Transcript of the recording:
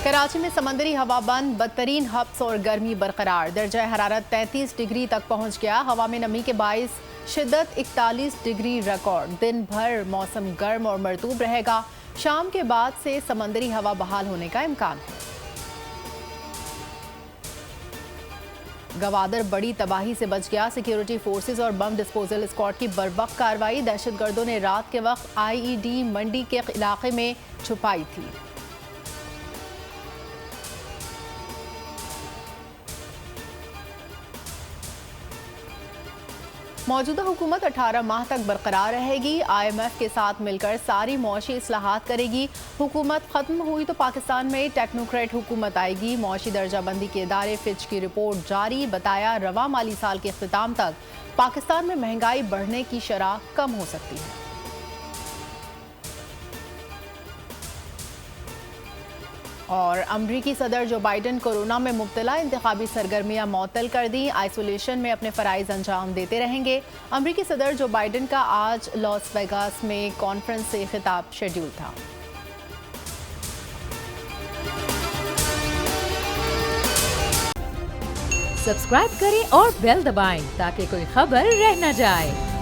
कराची में समंदरी हवा बंद, बदतरीन हब्स और गर्मी बरकरार। दर्जा हरारत 33 डिग्री तक पहुंच गया। हवा में नमी के बाइस शिद्दत 41 डिग्री रिकॉर्ड। दिन भर मौसम गर्म और मरतूब रहेगा। शाम के बाद से समंदरी हवा बहाल होने का इम्कान है। गवादर बड़ी तबाही से बच गया। सिक्योरिटी फोर्सेस और बम डिस्पोजल स्क्वाड की बर्वक्त कार्रवाई। दहशतगर्दों ने रात के वक्त IED मंडी के इलाके में छुपाई थी। मौजूदा हुकूमत 18 माह तक बरकरार रहेगी। IMF के साथ मिलकर सारी मौशी इस्लाहात करेगी। हुकूमत खत्म हुई तो पाकिस्तान में टेक्नोक्रेट हुकूमत आएगी। मौशी दर्जाबंदी के इदारे फिच की रिपोर्ट जारी। बताया रवा माली साल के इख्तिताम तक पाकिस्तान में महंगाई बढ़ने की शरह कम हो सकती है। और अमरीकी सदर जो बाइडन कोरोना में मुब्तला, इंतखाबी सरगर्मियां मअतल कर दी। आइसोलेशन में अपने फराइज अंजाम देते रहेंगे। अमरीकी सदर जो बाइडन का आज लॉस वेगास में कॉन्फ्रेंस से खिताब शेड्यूल था। सब्सक्राइब करें और बेल दबाएं ताकि कोई खबर रह न जाए।